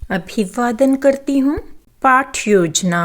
अभिवादन करती हूँ। पाठ योजना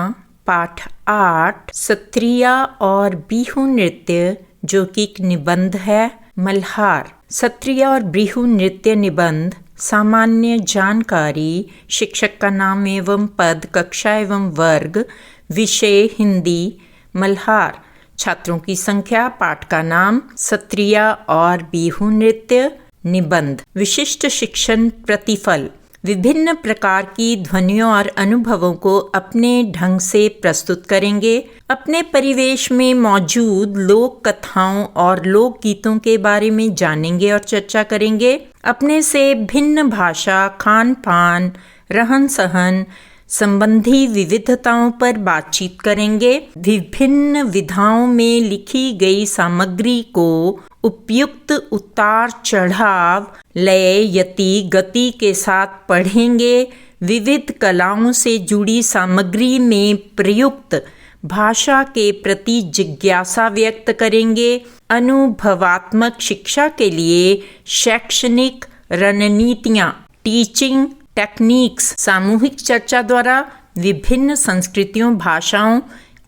पाठ 8 सत्रिया और बिहू नृत्य, जो कि एक निबंध है। मल्हार। सत्रिया और बिहू नृत्य निबंध। सामान्य जानकारी। शिक्षक का नाम एवं पद, कक्षा एवं वर्ग। विषय हिंदी। मल्हार। छात्रों की संख्या। पाठ का नाम सत्रिया और बिहू नृत्य। निबंध। विशिष्ट शिक्षण प्रतिफल। विभिन्न प्रकार की ध्वनियों और अनुभवों को अपने ढंग से प्रस्तुत करेंगे। अपने परिवेश में मौजूद लोक कथाओं और लोक गीतों के बारे में जानेंगे और चर्चा करेंगे। अपने से भिन्न भाषा, खान पान, रहन सहन संबंधी विविधताओं पर बातचीत करेंगे। विभिन्न विधाओं में लिखी गई सामग्री को उपयुक्त उतार चढ़ाव, लय, यति, गति के साथ पढ़ेंगे। विविध कलाओं से जुड़ी सामग्री में प्रयुक्त भाषा के प्रति जिज्ञासा व्यक्त करेंगे। अनुभवात्मक शिक्षा के लिए शैक्षणिक रणनीतियाँ, टीचिंग टेक्निक्स, सामूहिक चर्चा द्वारा विभिन्न संस्कृतियों, भाषाओं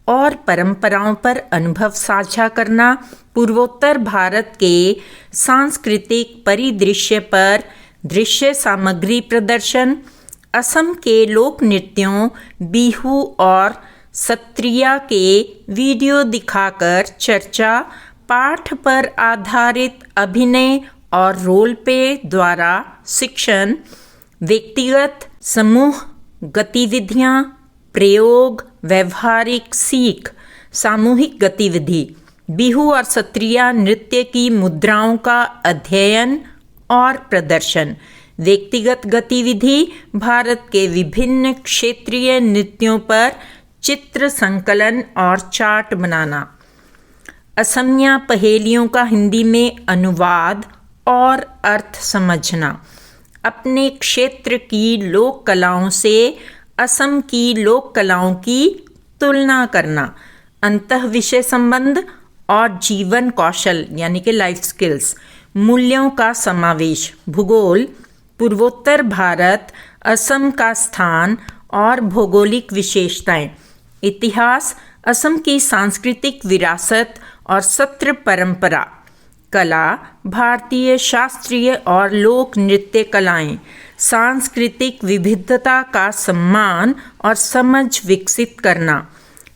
और परंपराओं पर अनुभव साझा करना। पूर्वोत्तर भारत के सांस्कृतिक परिदृश्य पर दृश्य सामग्री प्रदर्शन। असम के लोक नृत्यों, बिहू और सत्रिया के वीडियो दिखाकर चर्चा। पाठ पर आधारित अभिनय और रोल प्ले द्वारा शिक्षण। व्यक्तिगत समूह गतिविधियाँ, प्रयोग, व्यवहारिक सीख। सामूहिक गतिविधि। बिहू और सत्रिया नृत्य की मुद्राओं का अध्ययन और प्रदर्शन। व्यक्तिगत गतिविधि। भारत के विभिन्न क्षेत्रीय नृत्यों पर चित्र संकलन और चार्ट बनाना। असमिया पहेलियों का हिंदी में अनुवाद और अर्थ समझना। अपने क्षेत्र की लोक कलाओं से असम की लोक कलाओं की तुलना करना। अंतः विषय संबंध और जीवन कौशल यानी कि लाइफ स्किल्स। मूल्यों का समावेश। भूगोल। पूर्वोत्तर भारत, असम का स्थान और भौगोलिक विशेषताएं। इतिहास। असम की सांस्कृतिक विरासत और सत्र परंपरा। कला। भारतीय शास्त्रीय और लोक नृत्य कलाएं। सांस्कृतिक विविधता का सम्मान और समझ विकसित करना।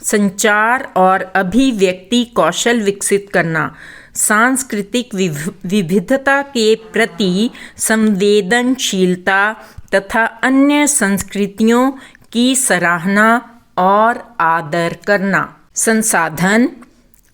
संचार और अभिव्यक्ति कौशल विकसित करना। सांस्कृतिक विविधता के प्रति संवेदनशीलता तथा अन्य संस्कृतियों की सराहना और आदर करना। संसाधन।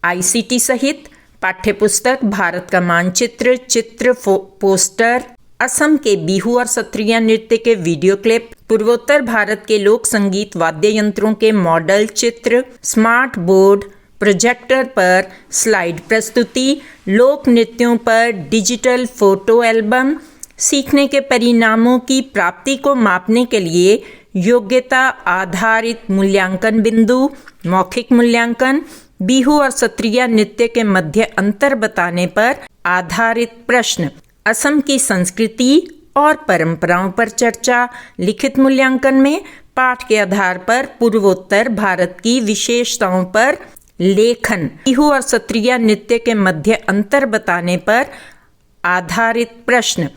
ICT सहित पाठ्यपुस्तक, भारत का मानचित्र, चित्र, पोस्टर, असम के बिहू और सत्रिया नृत्य के वीडियो क्लिप, पूर्वोत्तर भारत के लोक संगीत वाद्य यंत्रों के मॉडल चित्र, स्मार्ट बोर्ड, प्रोजेक्टर पर स्लाइड प्रस्तुति, लोक नृत्यों पर डिजिटल फोटो एल्बम। सीखने के परिणामों की प्राप्ति को मापने के लिए योग्यता आधारित मूल्यांकन बिंदु। मौखिक मूल्यांकन। बिहू और सत्रिया नृत्य के मध्य अंतर बताने पर आधारित प्रश्न। असम की संस्कृति और परंपराओं पर चर्चा। लिखित मूल्यांकन में पाठ के आधार पर पूर्वोत्तर भारत की विशेषताओं पर लेखन। बिहू और सत्रिया नृत्य के मध्य अंतर बताने पर आधारित प्रश्न।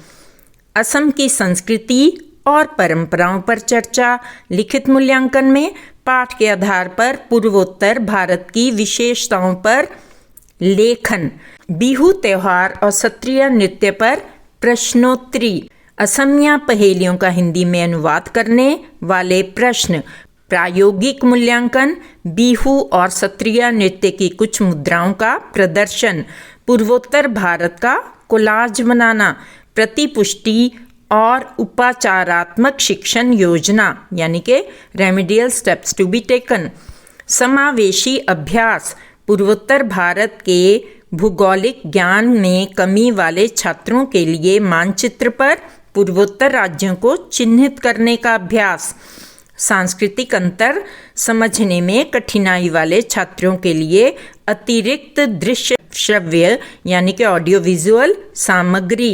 असम की संस्कृति और परंपराओं पर चर्चा। लिखित मूल्यांकन में पाठ के आधार पर पूर्वोत्तर भारत की विशेषताओं पर लेखन। बिहू त्योहार और सत्रिया नृत्य पर प्रश्नोत्तरी। असमिया पहेलियों का हिंदी में अनुवाद करने वाले प्रश्न। प्रायोगिक मूल्यांकन। बिहू और सत्रिया नृत्य की कुछ मुद्राओं का प्रदर्शन। पूर्वोत्तर भारत का कोलाज बनाना। प्रतिपुष्टि और उपचारात्मक शिक्षण योजना यानी कि remedial steps to be taken. समावेशी अभ्यास। पूर्वोत्तर भारत के भूगोलिक ज्ञान में कमी वाले छात्रों के लिए मानचित्र पर पूर्वोत्तर राज्यों को चिन्हित करने का अभ्यास। सांस्कृतिक अंतर समझने में कठिनाई वाले छात्रों के लिए अतिरिक्त दृश्य श्रव्य यानी कि ऑडियो विजुअल सामग्री।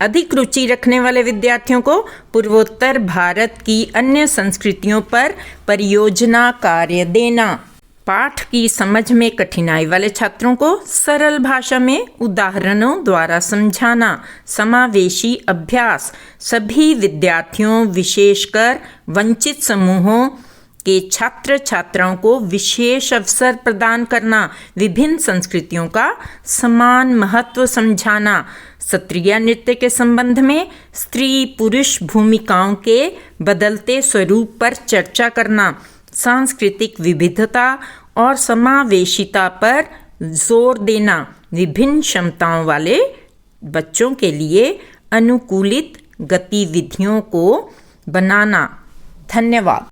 अधिक रुचि रखने वाले विद्यार्थियों को पूर्वोत्तर भारत की अन्य संस्कृतियों पर परियोजना कार्य देना। पाठ की समझ में कठिनाई वाले छात्रों को सरल भाषा में उदाहरणों द्वारा समझाना। समावेशी अभ्यास, सभी विद्यार्थियों विशेषकर वंचित समूहों के छात्र छात्राओं को विशेष अवसर प्रदान करना। विभिन्न संस्कृतियों का समान महत्व समझाना। सत्रिया नृत्य के संबंध में स्त्री पुरुष भूमिकाओं के बदलते स्वरूप पर चर्चा करना। सांस्कृतिक विविधता और समावेशिता पर जोर देना। विभिन्न क्षमताओं वाले बच्चों के लिए अनुकूलित गतिविधियों को बनाना। धन्यवाद।